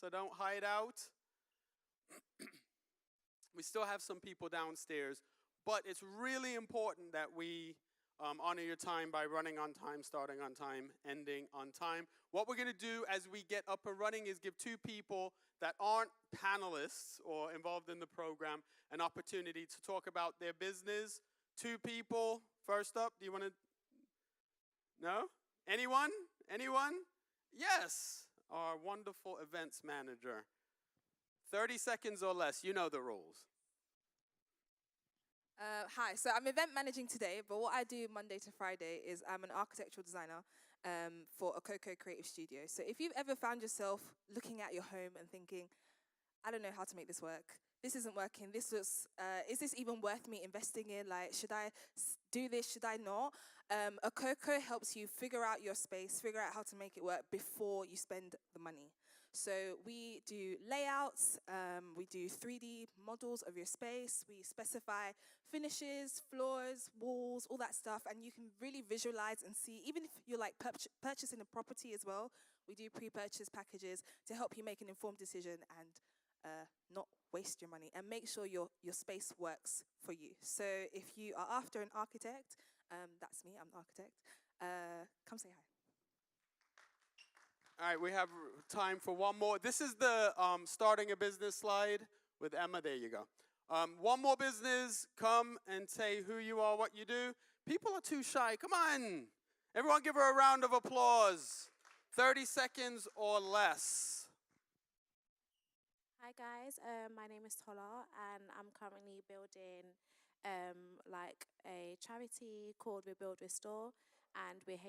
so don't hide out. We still have some people downstairs, but it's really important that we honor your time by running on time, starting on time, ending on time. What we're going to do as we get up and running is give two people that aren't panelists or involved in the program an opportunity to talk about their business. Two people. First up, do you want to? No? Anyone? Anyone? Yes, our wonderful events manager. 30 seconds or less, you know the rules. Hi, so I'm event managing today, but what I do Monday to Friday is I'm an architectural designer for a Coco creative studio. So if you've ever found yourself looking at your home and thinking, I don't know how to make this work, this isn't working, this looks, is this even worth me investing in? Like, should I do this, should I not? A Coco helps you figure out your space, figure out how to make it work before you spend the money. So we do layouts, we do 3D models of your space, we specify finishes, floors, walls, all that stuff, and you can really visualize and see, even if you're like purchasing a property as well, we do pre-purchase packages to help you make an informed decision and not waste your money and make sure your space works for you. So if you are after an architect, that's me, I'm an architect, come say hi. All right, we have time for one more. This is the starting a business slide with Emma. There you go. One more business. Come and say who you are, what you do. People are too shy. Come on. Everyone give her a round of applause. 30 seconds or less. Hi guys, my name is Tola and I'm currently building like a charity called We Build Restore, and we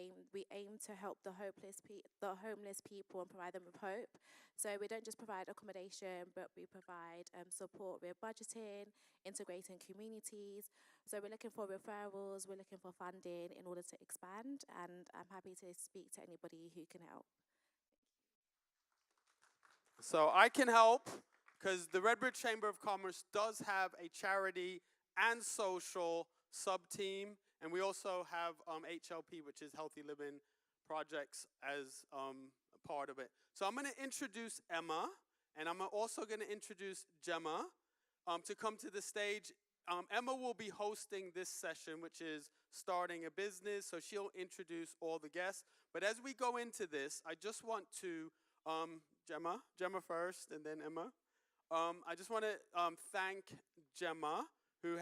aim to help the homeless people and provide them with hope. So we don't just provide accommodation, but we provide support with budgeting, integrating communities. So we're looking for referrals, we're looking for funding in order to expand, and I'm happy to speak to anybody who can help. So I can help because the Redbridge Chamber of Commerce does have a charity and social sub-team. And we also have HLP, which is Healthy Living Projects, as a part of it. So I'm going to introduce Emma, and I'm also going to introduce Gemma to come to the stage. Emma will be hosting this session, which is starting a business, so she'll introduce all the guests. But as we go into this, I just want to, Gemma first, and then Emma. I just want to thank Gemma, who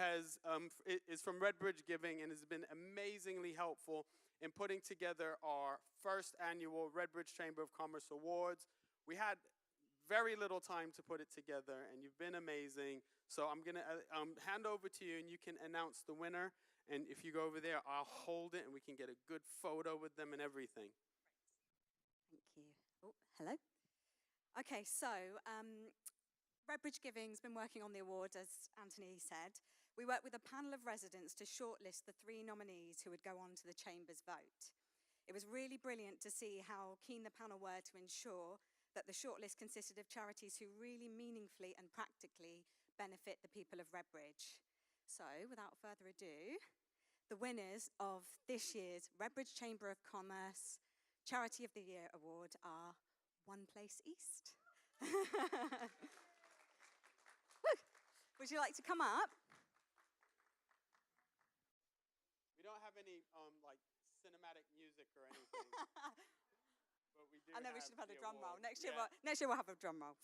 is from Redbridge Giving and has been amazingly helpful in putting together our first annual Redbridge Chamber of Commerce Awards. We had very little time to put it together, and you've been amazing. So I'm going to hand over to you, and you can announce the winner. And if you go over there, I'll hold it, and we can get a good photo with them and everything. Thank you. Oh, hello. Okay, so Redbridge Giving's been working on the award, as Anthony said. We worked with a panel of residents to shortlist the 3 nominees who would go on to the Chamber's vote. It was really brilliant to see how keen the panel were to ensure that the shortlist consisted of charities who really meaningfully and practically benefit the people of Redbridge. So, without further ado, the winners of this year's Redbridge Chamber of Commerce Charity of the Year Award are One Place East. Would you like to come up? We don't have any like cinematic music or anything. But we do. I know we should have had a drum roll. Next year, Yeah. next year we'll have a drum roll.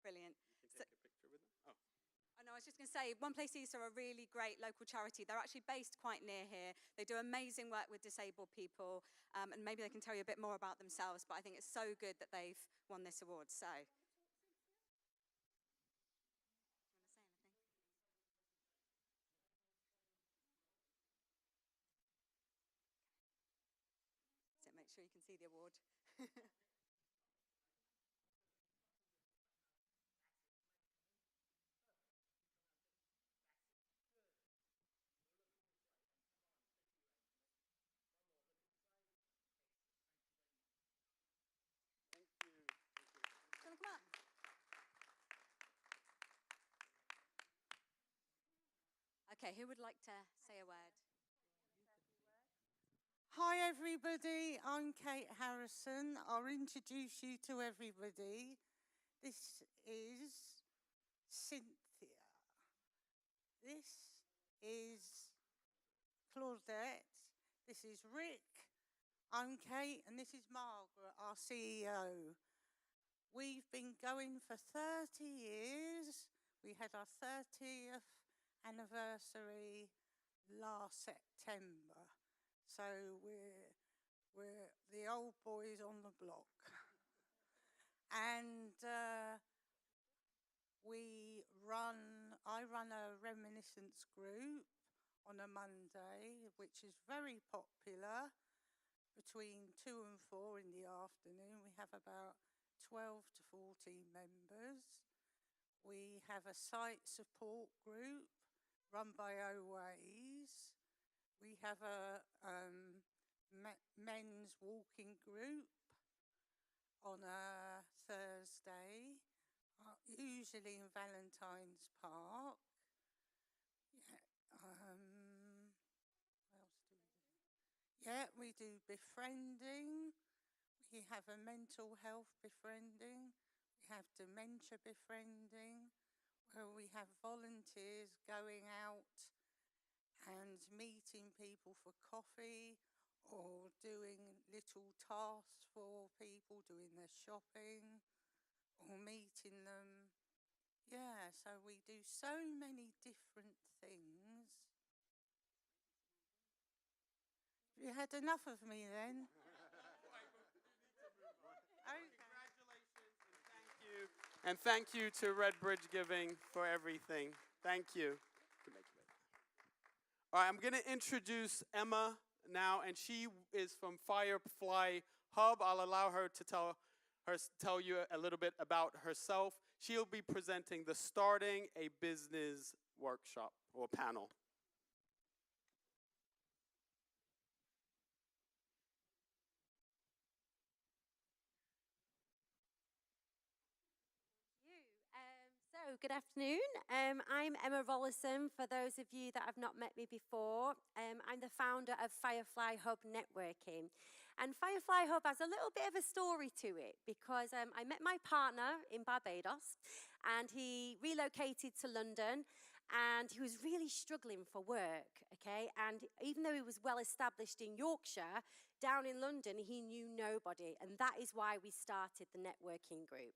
Brilliant. You can take a picture with them. Oh. I know, I was just going to say, One Place East are a really great local charity. They're actually based quite near here. They do amazing work with disabled people, and maybe they can tell you a bit more about themselves, but I think it's so good that they've won this award. So. Make sure you can see the award. Come up. Okay, who would like to say a word? Hi everybody, I'm Kate Harrison. I'll introduce you to everybody. This is Cynthia. This is Claudette. This is Rick. I'm Kate, and this is Margaret, our CEO. We've been going for 30 years. We had our 30th anniversary last September. So we're the old boys on the block. And I run a reminiscence group on a Monday, which is very popular between 2 and 4 in the afternoon. We have about 12 to 14 members. We have a site support group run by OAs. We have a men's walking group on a Thursday, usually in Valentine's Park. What else do we do? Yeah, we do befriending. We have a mental health befriending. We have dementia befriending, where we have volunteers going out and meeting people for coffee or doing little tasks for people, doing their shopping or meeting them. Yeah, so we do so many different things. You had enough of me then? Congratulations and thank you to Redbridge Giving for everything. Thank you. All right, I'm going to introduce Emma now, and she is from Firefly Hub. I'll allow her to tell you a little bit about herself. She'll be presenting the Starting a Business workshop or panel. Good afternoon. I'm Emma Rollison, for those of you that have not met me before. I'm the founder of Firefly Hub Networking. And Firefly Hub has a little bit of a story to it because I met my partner in Barbados and he relocated to London and he was really struggling for work, okay? And even though he was well established in Yorkshire, down in London, he knew nobody. And that is why we started the networking group.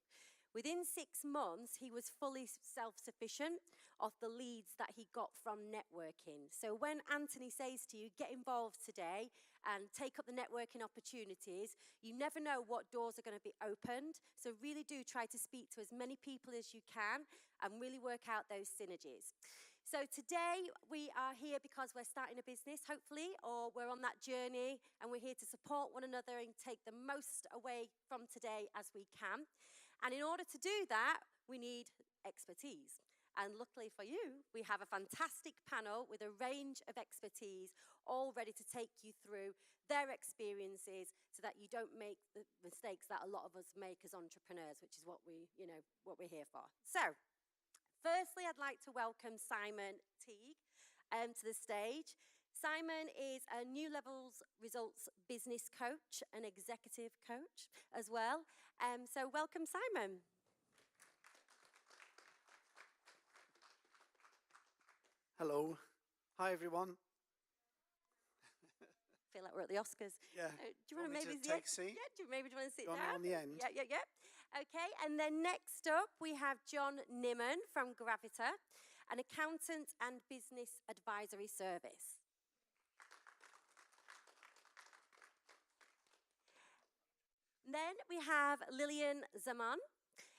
Within 6 months, he was fully self-sufficient of the leads that he got from networking. So when Anthony says to you, get involved today and take up the networking opportunities, you never know what doors are going to be opened. So really do try to speak to as many people as you can and really work out those synergies. So today we are here because we're starting a business, hopefully, or we're on that journey and we're here to support one another and take the most away from today as we can. And in order to do that, we need expertise. And luckily for you, we have a fantastic panel with a range of expertise, all ready to take you through their experiences so that you don't make the mistakes that a lot of us make as entrepreneurs, which is what we're here for. So, firstly, I'd like to welcome Simon Teague to the stage. Simon is a New Levels Results business coach, an executive coach as well. So welcome, Simon. Hello. Hi, everyone. Feel like we're at the Oscars. Yeah. Do you want to maybe take a seat? Yeah. Do you maybe want to sit You want me down? on the end? Yeah. Okay. And then next up, we have John Nimmen from Gravita, an accountant and business advisory service. Then we have Lillian Zaman,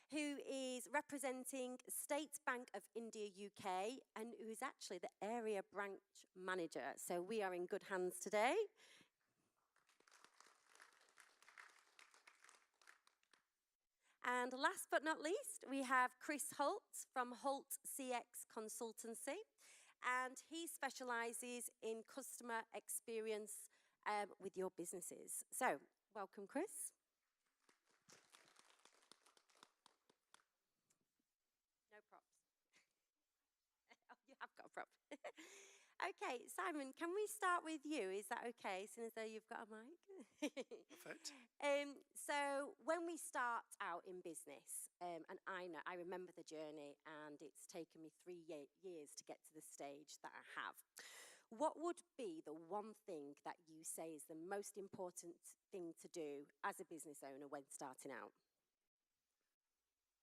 who is representing State Bank of India UK and who is actually the area branch manager. So we are in good hands today. And last but not least, we have Chris Holt from Holt CX Consultancy. And he specialises in customer experience with your businesses. So welcome, Chris. No props. Oh, you have got a prop. Okay, Simon, can we start with you? Is that okay, since though you've got a mic? Perfect. So when we start out in business, and I remember the journey, and it's taken me 3 years to get to the stage that I have. What would be the one thing that you say is the most important thing to do as a business owner when starting out?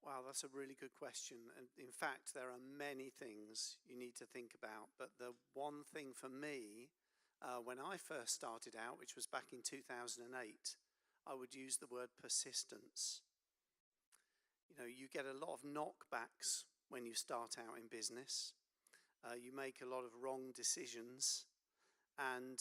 Wow, that's a really good question. And in fact, there are many things you need to think about. But the one thing for me, when I first started out, which was back in 2008, I would use the word persistence. You know, you get a lot of knockbacks when you start out in business. You make a lot of wrong decisions, and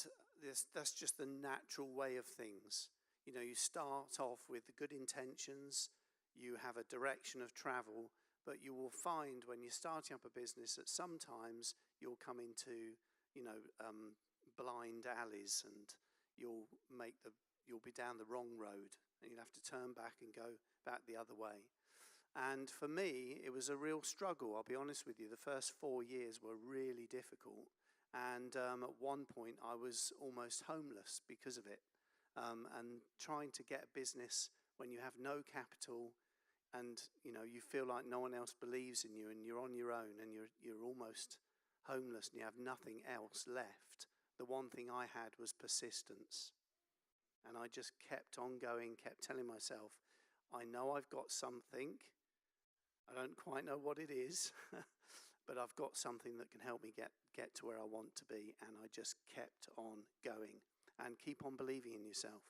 that's just the natural way of things. You know, you start off with good intentions, you have a direction of travel, but you will find when you're starting up a business that sometimes you'll come into, you know, blind alleys, and you'll be down the wrong road, and you'll have to turn back and go back the other way. And for me, it was a real struggle, I'll be honest with you. The first 4 years were really difficult. And at one point, I was almost homeless because of it. And trying to get a business when you have no capital, and you know, you feel like no one else believes in you, and you're on your own, and you're almost homeless, and you have nothing else left. The one thing I had was persistence. And I just kept on going, kept telling myself, I know I've got something. I don't quite know what it is, but I've got something that can help me get to where I want to be. And I just kept on going, and keep on believing in yourself.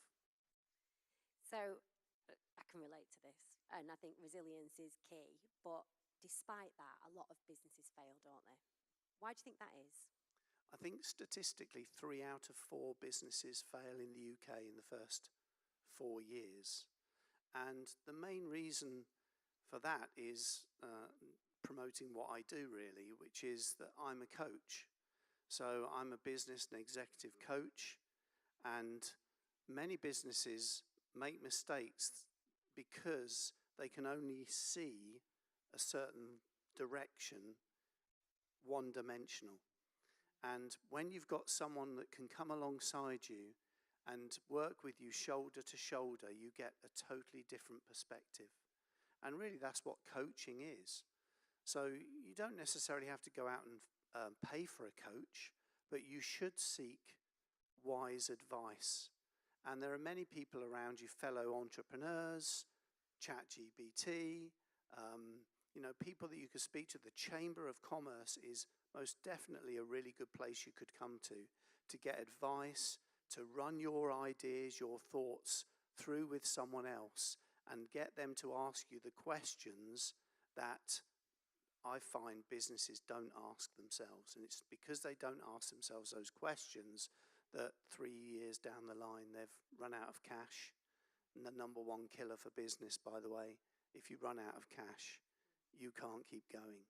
So I can relate to this, and I think resilience is key. But despite that, a lot of businesses fail, don't they? Why do you think that is? I think statistically 3 out of 4 businesses fail in the UK in the first 4 years. And the main reason for that is promoting what I do, really, which is that I'm a coach. So I'm a business and executive coach, and many businesses make mistakes because they can only see a certain direction, one-dimensional. And when you've got someone that can come alongside you and work with you shoulder to shoulder, you get a totally different perspective. And really, that's what coaching is. So you don't necessarily have to go out and pay for a coach, but you should seek wise advice. And there are many people around you, fellow entrepreneurs, ChatGPT, you know, people that you could speak to. The Chamber of Commerce is most definitely a really good place you could come to get advice, to run your ideas, your thoughts through with someone else, and get them to ask you the questions that I find businesses don't ask themselves. And it's because they don't ask themselves those questions that 3 years down the line they've run out of cash. And the number one killer for business, by the way, if you run out of cash, you can't keep going.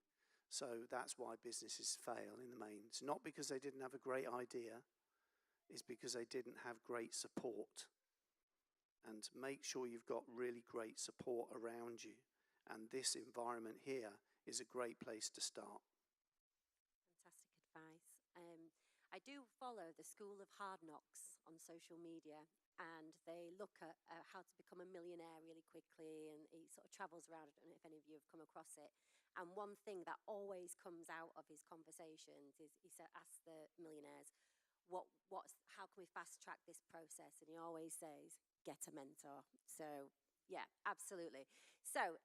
So that's why businesses fail in the main. It's not because they didn't have a great idea, it's because they didn't have great support. And make sure you've got really great support around you. And this environment here is a great place to start. Fantastic advice. I do follow the School of Hard Knocks on social media, and they look at how to become a millionaire really quickly, and he sort of travels around. I don't know if any of you have come across it. And one thing that always comes out of his conversations is he asks the millionaires, how can we fast track this process? And he always says, get a mentor. So yeah, absolutely. So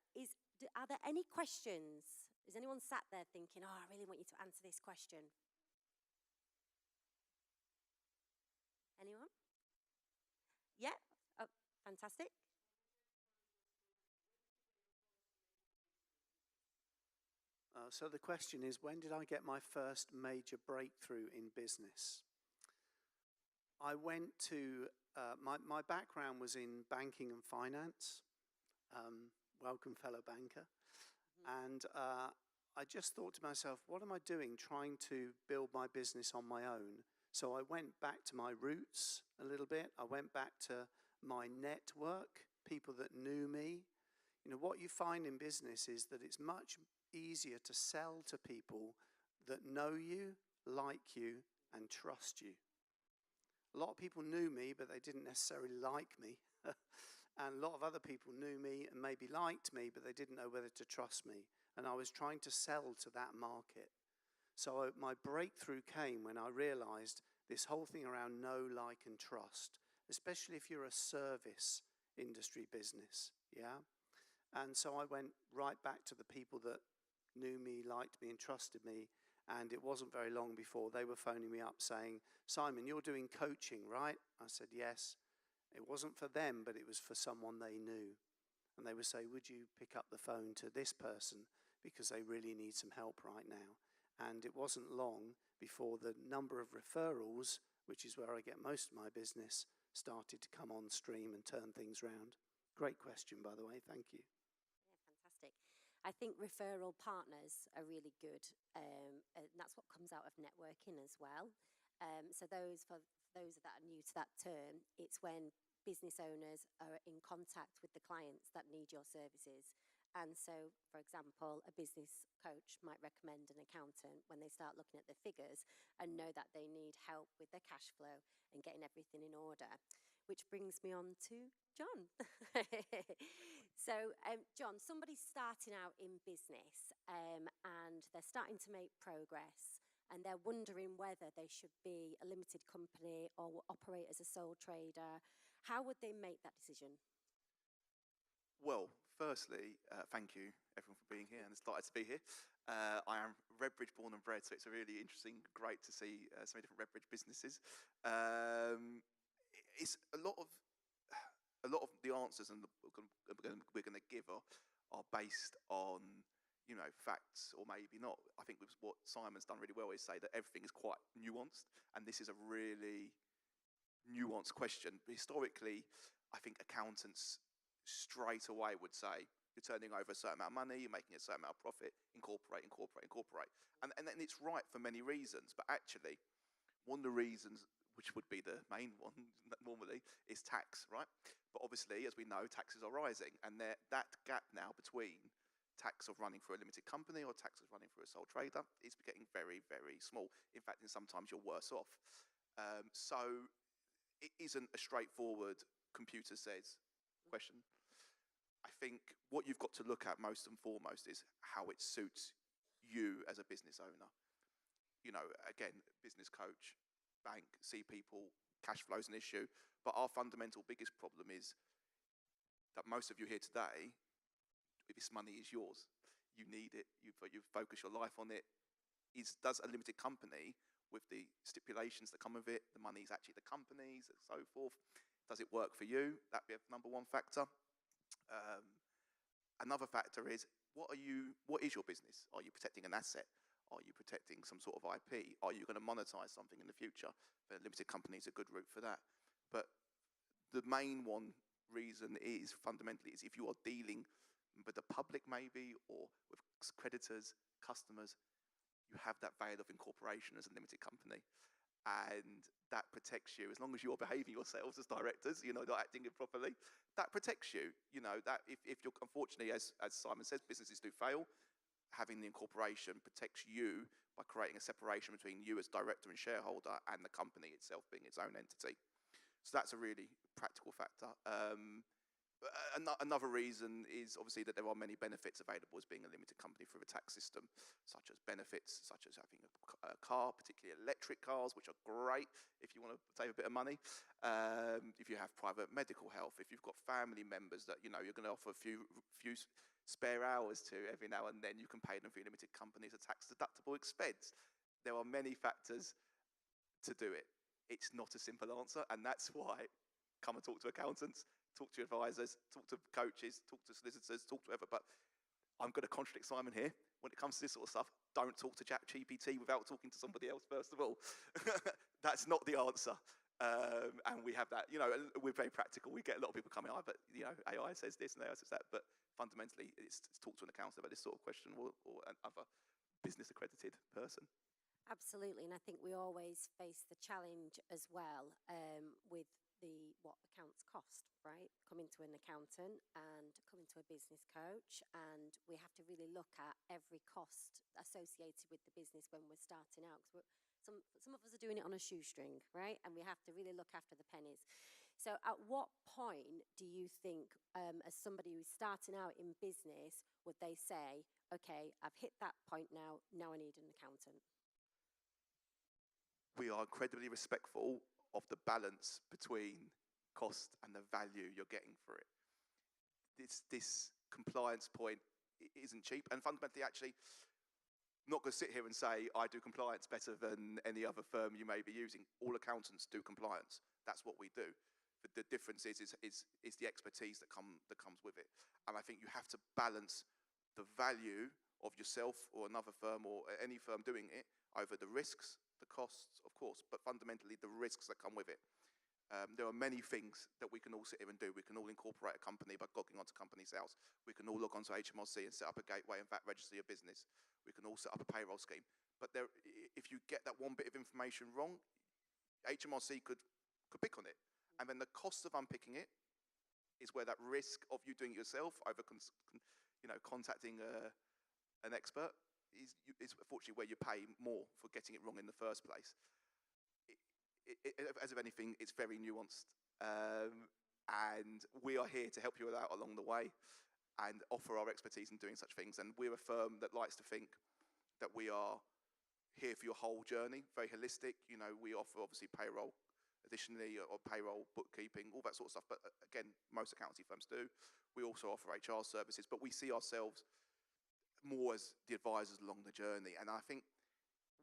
are there any questions? Is anyone sat there thinking, I really want you to answer this question? Anyone? Yeah? Oh, fantastic. So the question is, when did I get my first major breakthrough in business? I went to, my background was in banking and finance. Welcome, fellow banker. And I just thought to myself, what am I doing trying to build my business on my own? So I went back to my roots a little bit. I went back to my network, people that knew me. You know, what you find in business is that it's much easier to sell to people that know you like you, and trust you. A lot of people knew me, but they didn't necessarily like me. And a lot of other people knew me and maybe liked me, but they didn't know whether to trust me. And I was trying to sell to that market. So my breakthrough came when I realized this whole thing around know, like, and trust, especially if you're a service industry business, yeah? And so I went right back to the people that knew me, liked me, and trusted me. And it wasn't very long before they were phoning me up saying, Simon, you're doing coaching, right? I said, yes. It wasn't for them, but it was for someone they knew. And they would say, would you pick up the phone to this person because they really need some help right now? And it wasn't long before the number of referrals, which is where I get most of my business, started to come on stream and turn things round. Great question, by the way. Thank you. Yeah, fantastic. I think referral partners are really good, and that's what comes out of networking as well. So for those that are new to that term, it's when business owners are in contact with the clients that need your services. And so, for example, a business coach might recommend an accountant when they start looking at the figures and know that they need help with their cash flow and getting everything in order. Which brings me on to John. So, John, somebody's starting out in business and they're starting to make progress and they're wondering whether they should be a limited company or operate as a sole trader. How would they make that decision? Well, firstly, thank you everyone for being here and excited to be here. I am Redbridge born and bred, so it's a really interesting, great to see so many different Redbridge businesses. It's a lot of the answers and we're going to give are based on facts or maybe not. I think with what Simon's done really well is say that everything is quite nuanced, and this is a really nuanced question. Historically, I think accountants straight away would say you're turning over a certain amount of money, you're making a certain amount of profit, incorporate. And it's right for many reasons, but actually one of the reasons, which would be the main one normally, is tax, right? But obviously, as we know, taxes are rising, and that gap now between tax of running through a limited company or tax of running through a sole trader is getting very, very small. In fact, sometimes you're worse off. So it isn't a straightforward computer says question. I think what you've got to look at most and foremost is how it suits you as a business owner. Again, business coach, bank, see people, cash flow is an issue, but our fundamental biggest problem is that most of you here today, this money is yours. You need it. You focus your life on it. Does a limited company with the stipulations that come with it, the money is actually the company's and so forth. Does it work for you? That'd be a number one factor. Another factor is what is your business? Are you protecting an asset? Are you protecting some sort of IP? Are you going to monetize something in the future? A limited company is a good route for that. But the main one reason is fundamentally is if you are dealing with the public maybe or with creditors, customers, you have that veil of incorporation as a limited company. And that protects you as long as you're behaving yourselves as directors, not acting improperly. That protects you. That if you're unfortunately, as Simon says, businesses do fail. Having the incorporation protects you by creating a separation between you as director and shareholder and the company itself being its own entity. So that's a really practical factor. Another reason is obviously that there are many benefits available as being a limited company through a tax system, such as benefits such as having a car, particularly electric cars, which are great if you want to save a bit of money. If you have private medical health, if you've got family members that you're going to offer a few spare hours to every now and then, you can pay them through limited companies a tax deductible expense. There are many factors to do it. It's not a simple answer, and that's why come and talk to accountants, talk to advisors, talk to coaches, talk to solicitors, talk to whoever. But I'm going to contradict Simon here. When it comes to this sort of stuff, don't talk to ChatGPT without talking to somebody else first of all. That's not the answer. And we have that, we're very practical. We get a lot of people coming, but AI says this and AI says that. But fundamentally, it's talk to an accountant about this sort of question or another business accredited person. Absolutely, and I think we always face the challenge as well with what accounts cost, right? Coming to an accountant and coming to a business coach, and we have to really look at every cost associated with the business when we're starting out. Because some of us are doing it on a shoestring, right? And we have to really look after the pennies. So at what point do you think, as somebody who's starting out in business, would they say, okay, I've hit that point now I need an accountant? We are incredibly respectful of the balance between cost and the value you're getting for it. This compliance point isn't cheap, and fundamentally, actually, not going to sit here and say I do compliance better than any other firm you may be using. All accountants do compliance. That's what we do. But the difference is the expertise that comes with it. And I think you have to balance the value of yourself or another firm or any firm doing it over the risks, the costs, of course, but fundamentally the risks that come with it. There are many things that we can all sit here and do. We can all incorporate a company by logging onto Companies House. We can all log onto HMRC and set up a gateway and VAT register your business. We can all set up a payroll scheme. But if you get that one bit of information wrong, HMRC could pick on it. And then the cost of unpicking it is where that risk of you doing it yourself over contacting an expert is unfortunately where you pay more for getting it wrong in the first place. As of anything, it's very nuanced, and we are here to help you out along the way and offer our expertise in doing such things. And we're a firm that likes to think that we are here for your whole journey, very holistic. You know, we offer obviously payroll additionally, or payroll, bookkeeping, all that sort of stuff. But again, most accountancy firms do. We also offer HR services, but we see ourselves more as the advisors along the journey. And I think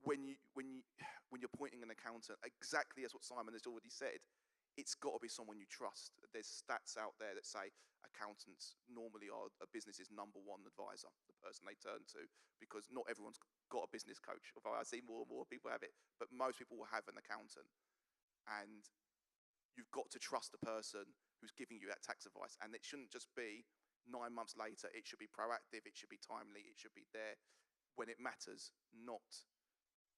when you're appointing an accountant, exactly as what Simon has already said, it's got to be someone you trust. There's stats out there that say accountants normally are a business's number one advisor, the person they turn to, because not everyone's got a business coach. Although I see more and more people have it, but most people will have an accountant. And you've got to trust the person who's giving you that tax advice. And it shouldn't just be 9 months later. It should be proactive. It should be timely. It should be there when it matters, not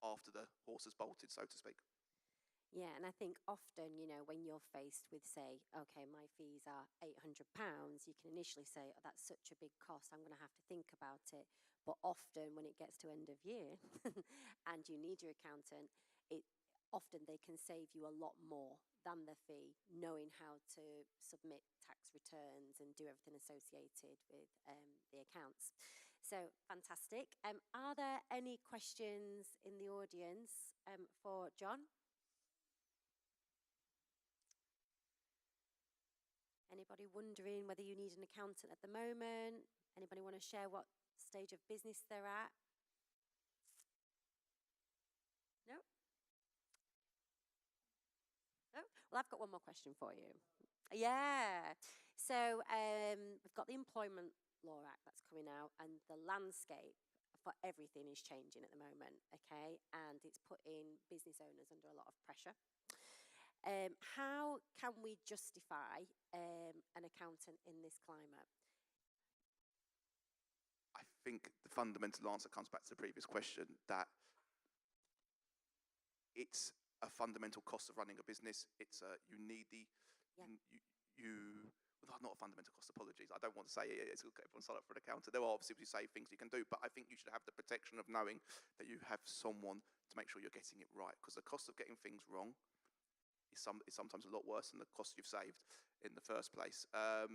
after the horse has bolted, so to speak. Yeah, and I think often, when you're faced with, say, okay, my fees are £800, you can initially say, oh, that's such a big cost, I'm going to have to think about it. But often when it gets to end of year and you need your accountant, often they can save you a lot more than the fee, knowing how to submit tax returns and do everything associated with the accounts. So fantastic. Are there any questions in the audience for John? Anybody wondering whether you need an accountant at the moment? Anybody want to share what stage of business they're at? No? No? Well, I've got one more question for you. Yeah. So we've got the Employment Law Act that's coming out, and the landscape for everything is changing at the moment, okay? And it's putting business owners under a lot of pressure. How can we justify an accountant in this climate? I think the fundamental answer comes back to the previous question, that it's a fundamental cost of running a business. It's you need the not a fundamental cost. Apologies. I don't want to say it's everyone sign up for an accountant. There are obviously things you can do, but I think you should have the protection of knowing that you have someone to make sure you're getting it right. Because the cost of getting things wrong is sometimes a lot worse than the cost you've saved in the first place. How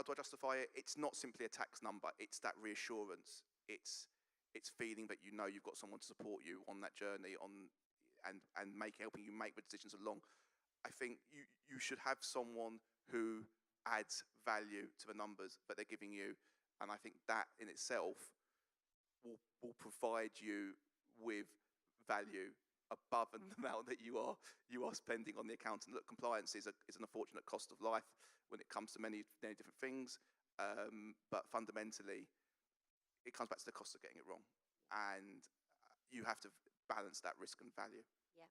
do I justify it? It's not simply a tax number. It's that reassurance. It's feeling that you've got someone to support you on that journey, and helping you make the decisions along. I think you should have someone who adds value to the numbers that they're giving you, and I think that in itself will provide you with value above and the amount that you are spending on the accountant. Look, compliance is an unfortunate cost of life when it comes to many different things, but fundamentally it comes back to the cost of getting it wrong, and you have to balance that risk and value. Yeah.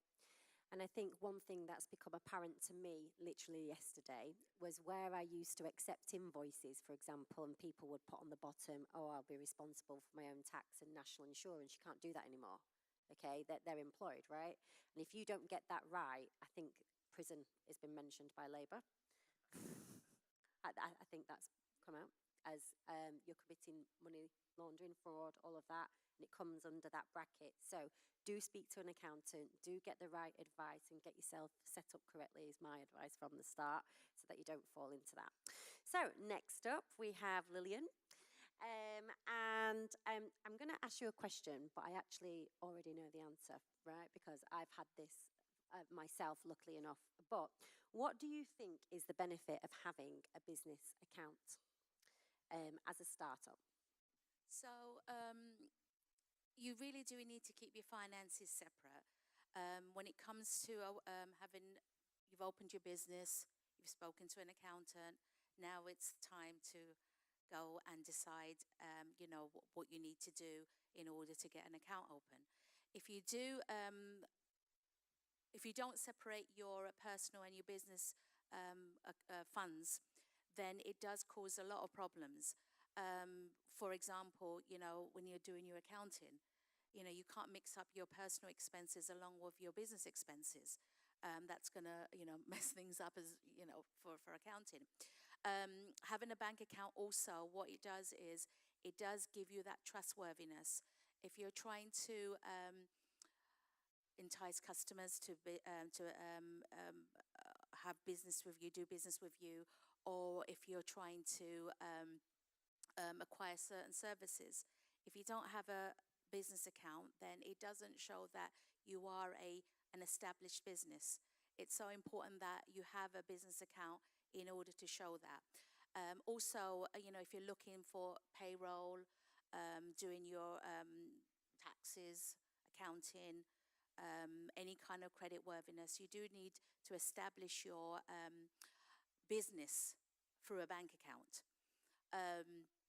And I think one thing that's become apparent to me literally yesterday was where I used to accept invoices, for example, and people would put on the bottom, oh, I'll be responsible for my own tax and national insurance. You can't do that anymore. Okay, they're employed, right? And if you don't get that right, I think prison has been mentioned by Labour. I think that's come out as you're committing money laundering, fraud, all of that. and it comes under that bracket. So do speak to an accountant, do get the right advice and get yourself set up correctly is my advice from the start so that you don't fall into that. So next up we have Lillian. I'm going to ask you a question, but I actually already know the answer, right? Because I've had this myself, luckily enough. But what do you think is the benefit of having a business account as a startup? So you really do need to keep your finances separate. When it comes to you've opened your business, you've spoken to an accountant, now it's time to go and decide, what you need to do in order to get an account open. If you do, if you don't separate your personal and your business funds, then it does cause a lot of problems. For example, when you're doing your accounting, you can't mix up your personal expenses along with your business expenses. That's going to, mess things up as, for accounting. Having a bank account also, what it does is it does give you that trustworthiness. If you're trying to entice customers to have business with you, do business with you, or if you're trying to acquire certain services, if you don't have a business account, then it doesn't show that you are an established business. It's so important that you have a business account in order to show that. Also, if you're looking for payroll, doing your taxes, accounting, any kind of credit worthiness, you do need to establish your business through a bank account.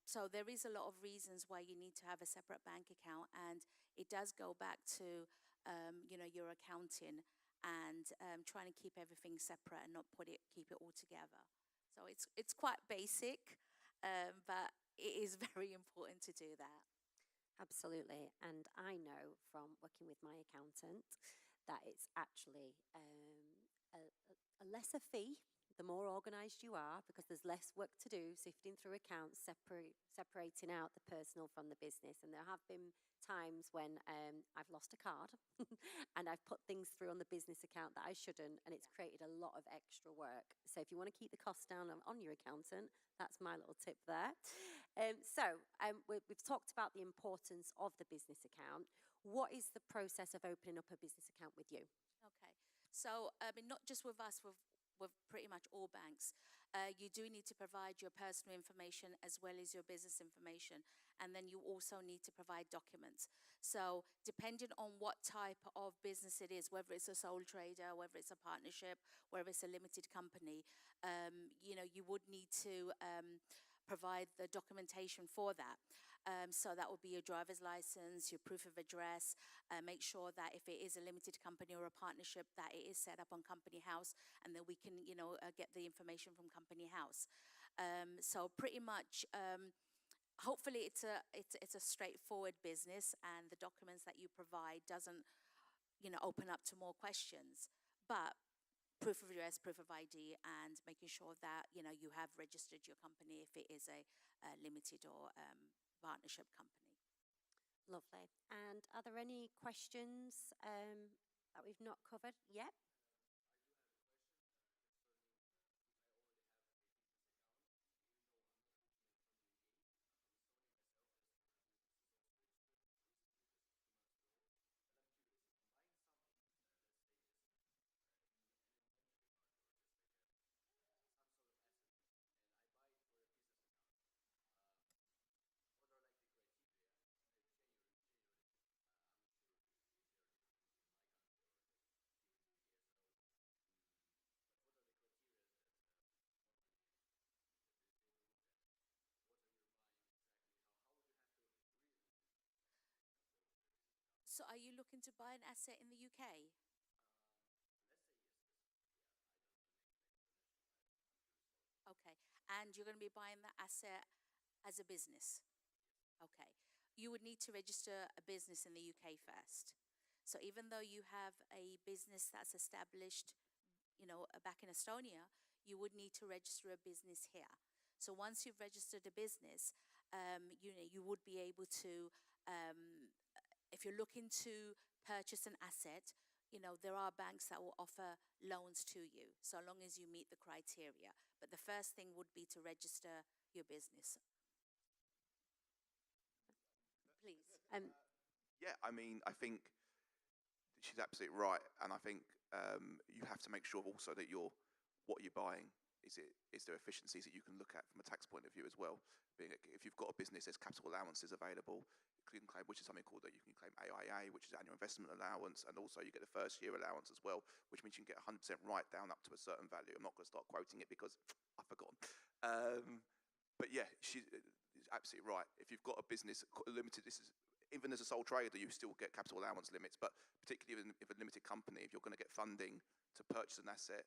So there is a lot of reasons why you need to have a separate bank account, and it does go back to your accounting and trying to keep everything separate and not keep it all together. So it's quite basic, but it is very important to do that. Absolutely. And I know from working with my accountant that it's actually a lesser fee the more organised you are, because there's less work to do, sifting through accounts, separating out the personal from the business. And there have been times when I've lost a card and I've put things through on the business account that I shouldn't, and it's created a lot of extra work. So if you want to keep the costs down on your accountant, that's my little tip there. We've talked about the importance of the business account. What is the process of opening up a business account with you? Okay. So, not just with us, with pretty much all banks, you do need to provide your personal information as well as your business information. And then you also need to provide documents. So depending on what type of business it is, whether it's a sole trader, whether it's a partnership, whether it's a limited company, you would need to provide the documentation for that. So that would be your driver's license, your proof of address. Make sure that if it is a limited company or a partnership, that it is set up on Company House, and then we can, get the information from Company House. So pretty much, hopefully, it's a straightforward business, and the documents that you provide doesn't, open up to more questions. But proof of address, proof of ID, and making sure that you have registered your company if it is a limited or partnership company. Lovely. And are there any questions that we've not covered yet? So are you looking to buy an asset in the UK? Okay. And you're going to be buying that asset as a business? Okay. You would need to register a business in the UK first. So even though you have a business that's established, back in Estonia, you would need to register a business here. So once you've registered a business, you would be able to If you're looking to purchase an asset, there are banks that will offer loans to you, so long as you meet the criteria. But the first thing would be to register your business. Please. Yeah, I mean, I think she's absolutely right, and I think you have to make sure also that what you're buying is there efficiencies that you can look at from a tax point of view as well. If you've got a business, there's capital allowances available. You can claim, which is something called that you can claim AIA, which is annual investment allowance, and also you get a first year allowance as well, which means you can get 100% right down up to a certain value. I'm not going to start quoting it because I've forgotten. But yeah, she's absolutely right. If you've got a business limited, even as a sole trader, you still get capital allowance limits, but particularly if a limited company, if you're going to get funding to purchase an asset,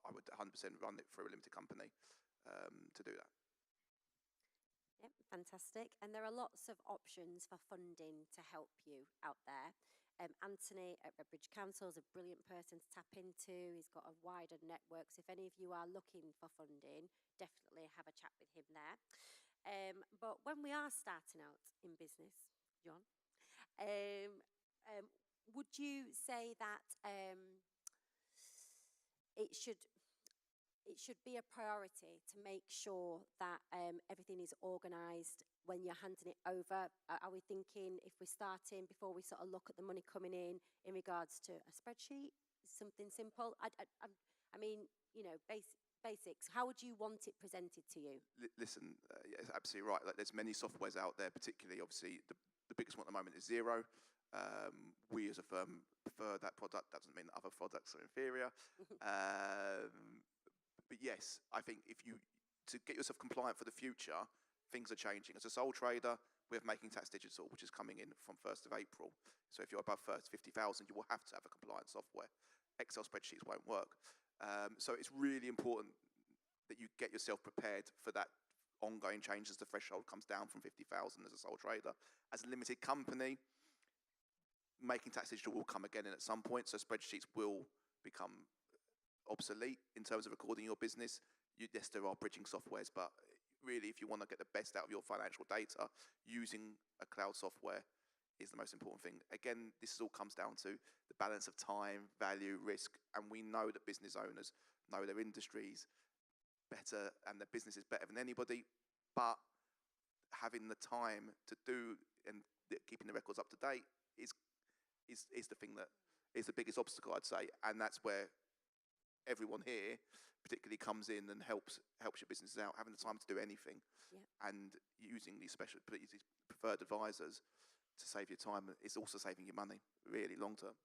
I would 100% run it through a limited company to do that. Yep, fantastic. And there are lots of options for funding to help you out there. Anthony at Redbridge Council is a brilliant person to tap into. He's got a wider network. So if any of you are looking for funding, definitely have a chat with him there. But when we are starting out in business, John, would you say that it should be a priority to make sure that everything is organised when you're handing it over? Are we thinking, if we're starting, before we sort of look at the money coming in regards to a spreadsheet, something simple? I mean, basics. How would you want it presented to you? Listen, yeah, it's absolutely right. Like, there's many softwares out there, particularly, obviously, the biggest one at the moment is Xero. We as a firm prefer that product. Doesn't mean that other products are inferior. But yes, I think to get yourself compliant for the future, things are changing. As a sole trader, we have Making Tax Digital, which is coming in from 1st of April. So if you're above 50,000, you will have to have a compliance software. Excel spreadsheets won't work. So it's really important that you get yourself prepared for that ongoing change as the threshold comes down from 50,000 as a sole trader. As a limited company, Making Tax Digital will come again in at some point, so spreadsheets will become obsolete in terms of recording your business. Yes, there are bridging softwares, but really, if you want to get the best out of your financial data, using a cloud software is the most important thing. Again, this all comes down to the balance of time, value, risk, and we know that business owners know their industries better and their business is better than anybody, but having the time to do and keeping the records up to date is the thing that is the biggest obstacle, I'd say, and that's where everyone here particularly comes in and helps your businesses out, having the time to do anything, and using these preferred advisors to save your time is also saving your money, really, long term.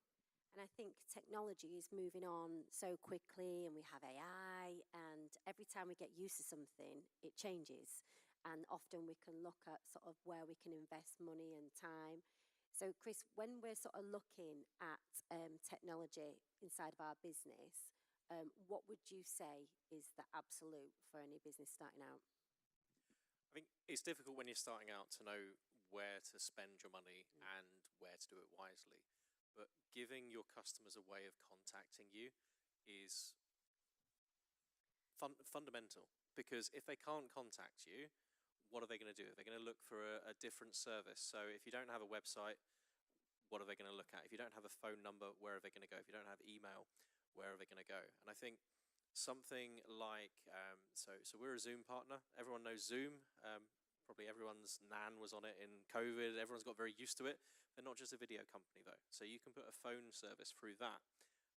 And I think technology is moving on so quickly, and we have AI, and every time we get used to something, it changes. And often we can look at sort of where we can invest money and time. So, Chris, when we're sort of looking at technology inside of our business, what would you say is the absolute for any business starting out? I think it's difficult when you're starting out to know where to spend your money and where to do it wisely. But giving your customers a way of contacting you is fundamental, because if they can't contact you, what are they going to do? They're going to look for a different service. So if you don't have a website, what are they going to look at? If you don't have a phone number, where are they going to go? If you don't have email, where are they going to go? And I think something like, so we're a Zoom partner. Everyone knows Zoom. Probably everyone's nan was on it in COVID. Everyone's got very used to it. They're not just a video company, though. So you can put a phone service through that,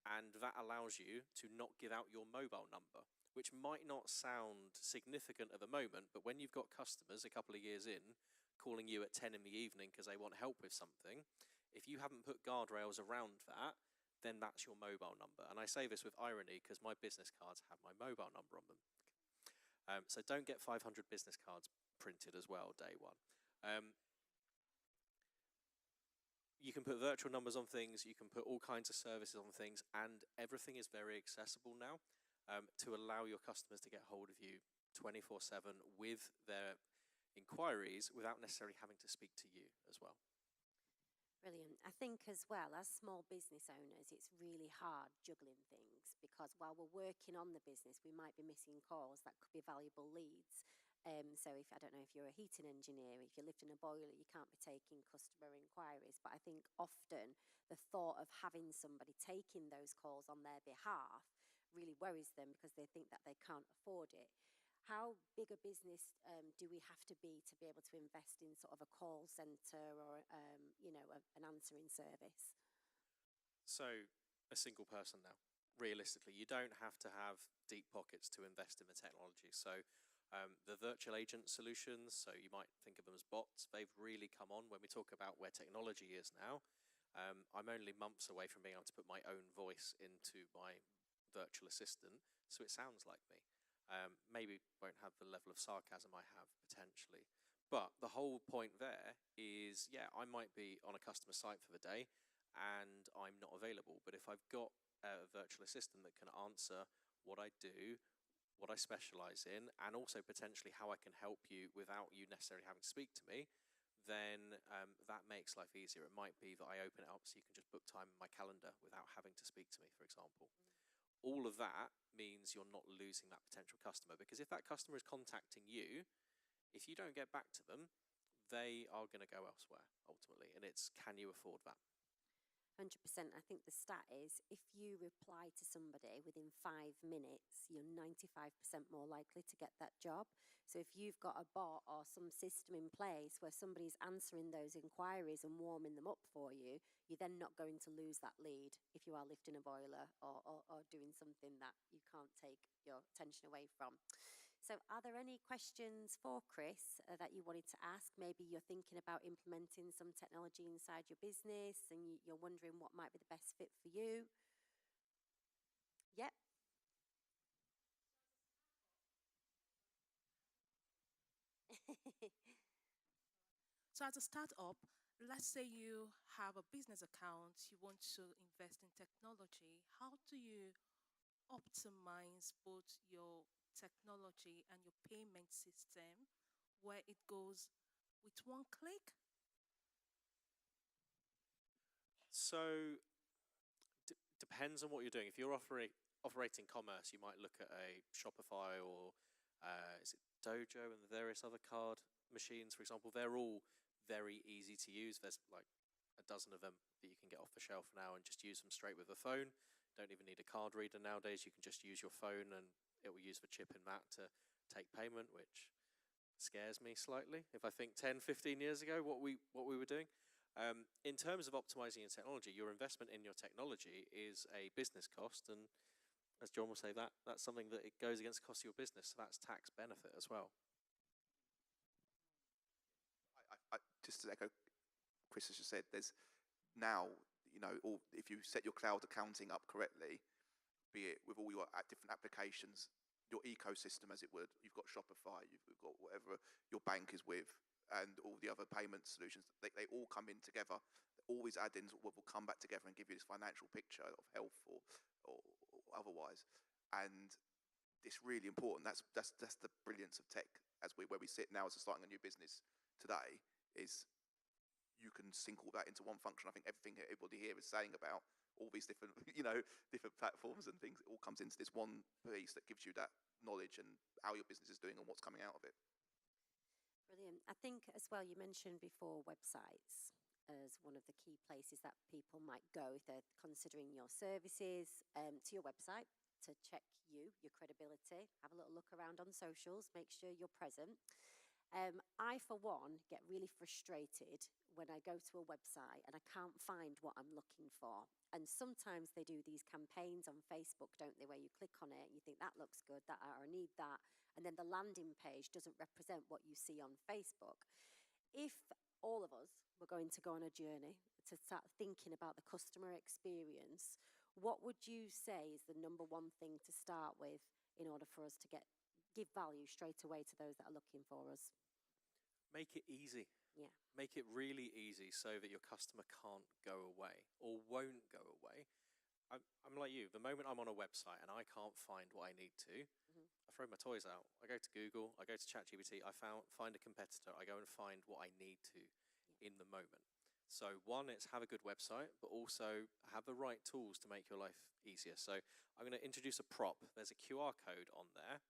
and that allows you to not give out your mobile number, which might not sound significant at the moment, but when you've got customers a couple of years in calling you at 10 in the evening because they want help with something, if you haven't put guardrails around that, then that's your mobile number. And I say this with irony because my business cards have my mobile number on them. So don't get 500 business cards printed as well, day one. You can put virtual numbers on things, you can put all kinds of services on things, and everything is very accessible now to allow your customers to get hold of you 24/7 with their inquiries without necessarily having to speak to you as well. Brilliant. I think as well, as small business owners, it's really hard juggling things, because while we're working on the business, we might be missing calls that could be valuable leads. So if, I don't know, if you're a heating engineer, if you're lifting a boiler, you can't be taking customer inquiries. But I think often the thought of having somebody taking those calls on their behalf really worries them because they think that they can't afford it. How big a business do we have to be able to invest in sort of a call centre or, an answering service? So, a single person now. Realistically, you don't have to have deep pockets to invest in the technology. So, the virtual agent solutions, so you might think of them as bots, they've really come on when we talk about where technology is now. I'm only months away from being able to put my own voice into my virtual assistant, so it sounds like me. Maybe won't have the level of sarcasm I have potentially. But the whole point there is, yeah, I might be on a customer site for the day and I'm not available. But if I've got a virtual assistant that can answer what I do, what I specialize in, and also potentially how I can help you without you necessarily having to speak to me, then that makes life easier. It might be that I open it up so you can just book time in my calendar without having to speak to me, for example. All of that means you're not losing that potential customer, because if that customer is contacting you, if you don't get back to them, they are going to go elsewhere ultimately. And it's, can you afford that? 100%. I think the stat is if you reply to somebody within 5 minutes, you're 95% more likely to get that job. So if you've got a bot or some system in place where somebody's answering those inquiries and warming them up for you, you're then not going to lose that lead if you are lifting a boiler or doing something that you can't take your attention away from. So are there any questions for Chris that you wanted to ask? Maybe you're thinking about implementing some technology inside your business and you're wondering what might be the best fit for you. Yep. So as a startup, let's say you have a business account, you want to invest in technology. How do you optimize both your technology and your payment system where it goes with one click? So, depends on what you're doing. If you're operating commerce, you might look at a Shopify or is it Dojo and the various other card machines, for example. They're all very easy to use. There's like a dozen of them that you can get off the shelf now and just use them straight with the phone. Don't even need a card reader nowadays. You can just use your phone and it will use the chip in that to take payment, which scares me slightly. If I think 10, 15 years ago, what we were doing. In terms of optimizing your technology, your investment in your technology is a business cost, and as John will say, that's something that it goes against the cost of your business, so that's tax benefit as well. Just to echo Chris has just said, there's now, if you set your cloud accounting up correctly, be it with all your different applications, your ecosystem, as it would, you've got Shopify, you've got whatever your bank is with, and all the other payment solutions, they all come in together. All these add-ins will come back together and give you this financial picture of health or otherwise. And it's really important. That's the brilliance of tech where we sit now as starting a new business today, is you can sync all that into one function. I think everything everybody here is saying about all these different, different platforms and things, it all comes into this one piece that gives you that knowledge and how your business is doing and what's coming out of it. Brilliant. I think as well, you mentioned before websites as one of the key places that people might go if they're considering your services, to your website to check your credibility, have a little look around on socials, make sure you're present. I, for one, get really frustrated when I go to a website and I can't find what I'm looking for. And sometimes they do these campaigns on Facebook, don't they, where you click on it and you think that looks good, that I need that. And then the landing page doesn't represent what you see on Facebook. If all of us were going to go on a journey to start thinking about the customer experience, what would you say is the number one thing to start with in order for us to give value straight away to those that are looking for us? Make it easy. Yeah. Make it really easy so that your customer can't go away or won't go away. I'm like you. The moment I'm on a website and I can't find what I need to, I throw my toys out. I go to Google, I go to ChatGPT, find a competitor, I go and find what I need to in the moment. So one, it's have a good website, but also have the right tools to make your life easier. So I'm going to introduce a prop. There's a QR code on there.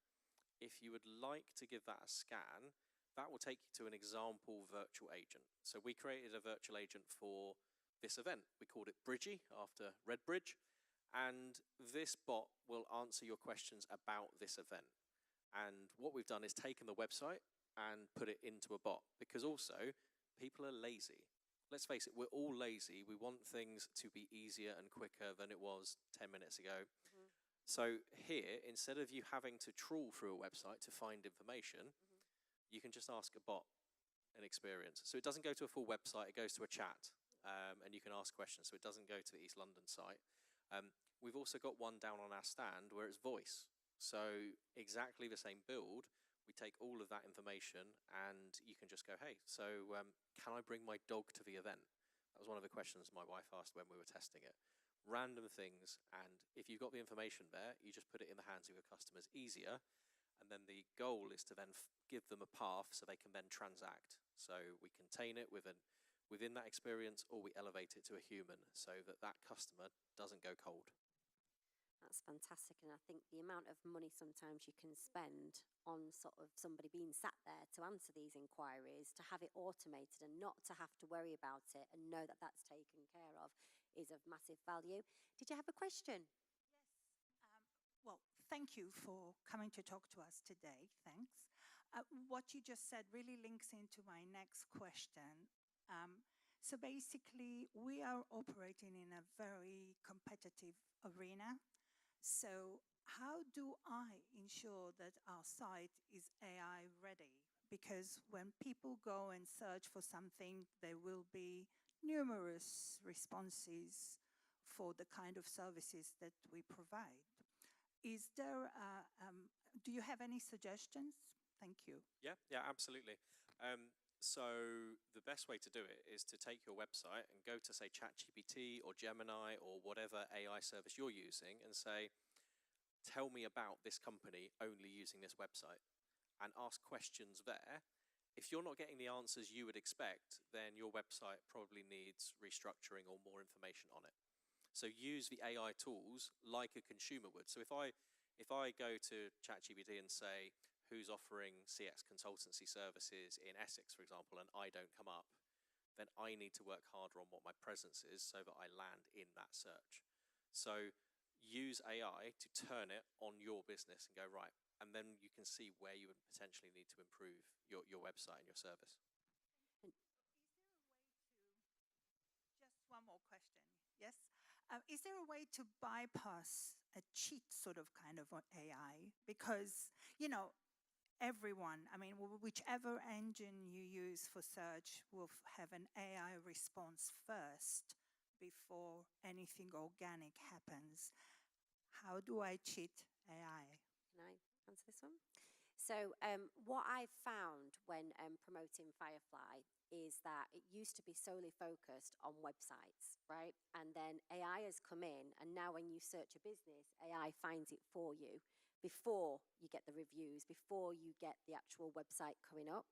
If you would like to give that a scan, that will take you to an example virtual agent. So we created a virtual agent for this event. We called it Bridgie, after Redbridge. And this bot will answer your questions about this event. And what we've done is taken the website and put it into a bot, because also people are lazy. Let's face it, we're all lazy. We want things to be easier and quicker than it was 10 minutes ago. So here, instead of you having to trawl through a website to find information, you can just ask a bot an experience. So it doesn't go to a full website, it goes to a chat, and you can ask questions, so it doesn't go to the East London site. We've also got one down on our stand where it's voice. So exactly the same build, we take all of that information and you can just go, hey, so can I bring my dog to the event? That was one of the questions my wife asked when we were testing it. Random things, and if you've got the information there, you just put it in the hands of your customers easier, and then the goal is to then give them a path so they can then transact. So we contain it within that experience, or we elevate it to a human so that that customer doesn't go cold. That's fantastic, and I think the amount of money sometimes you can spend on sort of somebody being sat there to answer these inquiries, to have it automated and not to have to worry about it and know that that's taken care of, is of massive value. Did you have a question? Well, thank you for coming to talk to us today. Thanks. What you just said really links into my next question. So basically, we are operating in a very competitive arena. So how do I ensure that our site is AI ready? Because when people go and search for something, there will be numerous responses for the kind of services that we provide. Is there, do you have any suggestions? Thank you. Yeah, absolutely. So the best way to do it is to take your website and go to, say, ChatGPT or Gemini or whatever AI service you're using and say, tell me about this company only using this website, and ask questions there. If you're not getting the answers you would expect, then your website probably needs restructuring or more information on it. So use the AI tools like a consumer would. So if I go to ChatGPT and say, who's offering CX consultancy services in Essex, for example, and I don't come up, then I need to work harder on what my presence is so that I land in that search. So use AI to turn it on your business and go, right, and then you can see where you would potentially need to improve your website and your service. Just one more question, yes? Is there a way to bypass a cheat sort of kind of AI? Because, you know, everyone, I mean, whichever engine you use for search will have an AI response first before anything organic happens. How do I cheat AI? Can I answer this one? So what I've found when promoting Firefly is that it used to be solely focused on websites, right? And then AI has come in, and now when you search a business, AI finds it for you before you get the reviews, before you get the actual website coming up.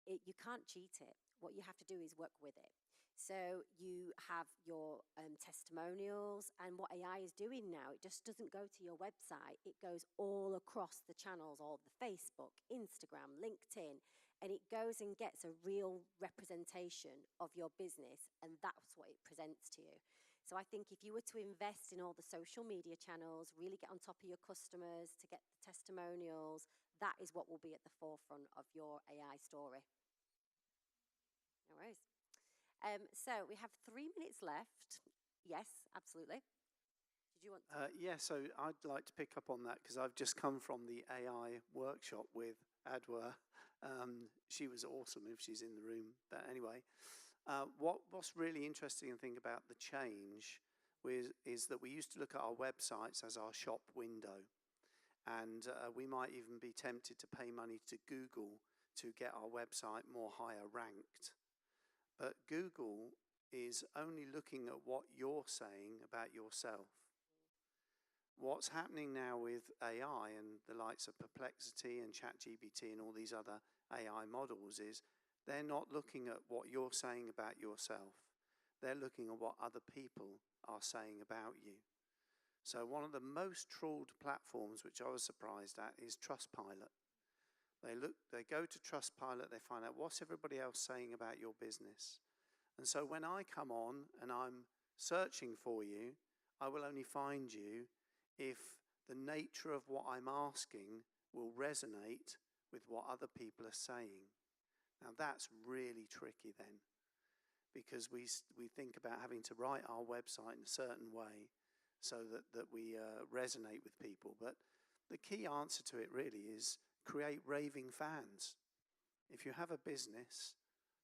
You can't cheat it. What you have to do is work with it. So you have your testimonials, and what AI is doing now, it just doesn't go to your website. It goes all across the channels, all the Facebook, Instagram, LinkedIn, and it goes and gets a real representation of your business, and that's what it presents to you. So I think if you were to invest in all the social media channels, really get on top of your customers to get the testimonials, that is what will be at the forefront of your AI story. No worries. So we have 3 minutes left. Yes, absolutely. Did you want to? Yeah, so I'd like to pick up on that because I've just come from the AI workshop with Adwa. She was awesome if she's in the room. But anyway, what's really interesting and think about the change is that we used to look at our websites as our shop window. And we might even be tempted to pay money to Google to get our website more higher ranked. But Google is only looking at what you're saying about yourself. What's happening now with AI and the likes of Perplexity and ChatGPT and all these other AI models is they're not looking at what you're saying about yourself. They're looking at what other people are saying about you. So one of the most trawled platforms, which I was surprised at, is Trustpilot. They go to Trustpilot, they find out what's everybody else saying about your business. And so when I come on and I'm searching for you, I will only find you if the nature of what I'm asking will resonate with what other people are saying. Now that's really tricky then, because we think about having to write our website in a certain way so that we resonate with people. But the key answer to it really is create raving fans. If you have a business,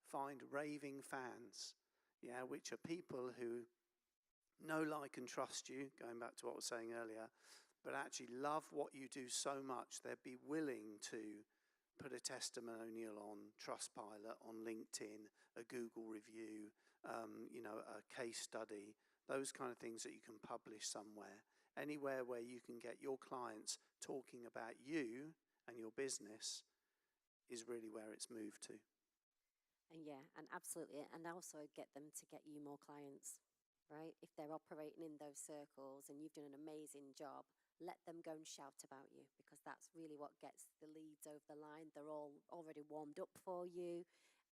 find raving fans, which are people who know, like, and trust you, going back to what I was saying earlier, but actually love what you do so much they'd be willing to put a testimonial on Trustpilot, on LinkedIn, a Google review, a case study, those kind of things that you can publish somewhere. Anywhere where you can get your clients talking about you and your business is really where it's moved to. And yeah, and absolutely, and also get them to get you more clients, right? If they're operating in those circles and you've done an amazing job, let them go and shout about you, because that's really what gets the leads over the line. They're all already warmed up for you.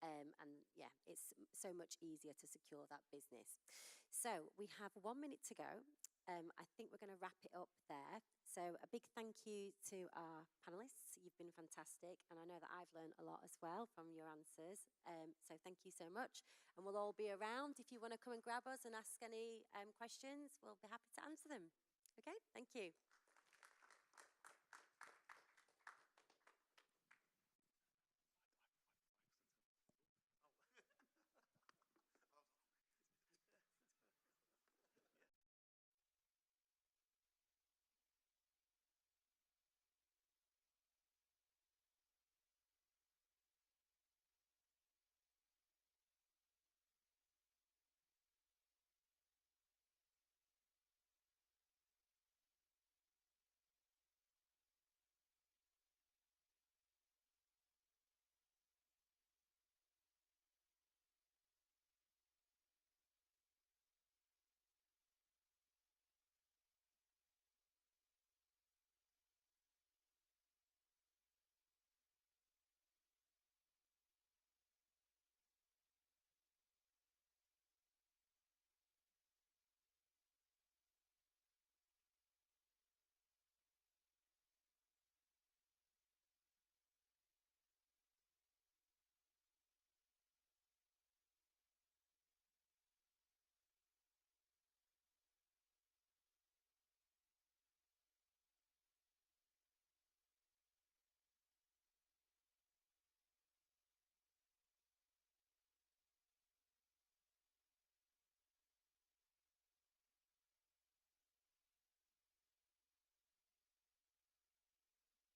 And yeah, it's so much easier to secure that business. So we have 1 minute to go. I think we're going to wrap it up there. So a big thank you to our panelists. You've been fantastic. And I know that I've learned a lot as well from your answers. So thank you so much. And we'll all be around. If you want to come and grab us and ask any questions, we'll be happy to answer them. Okay, thank you.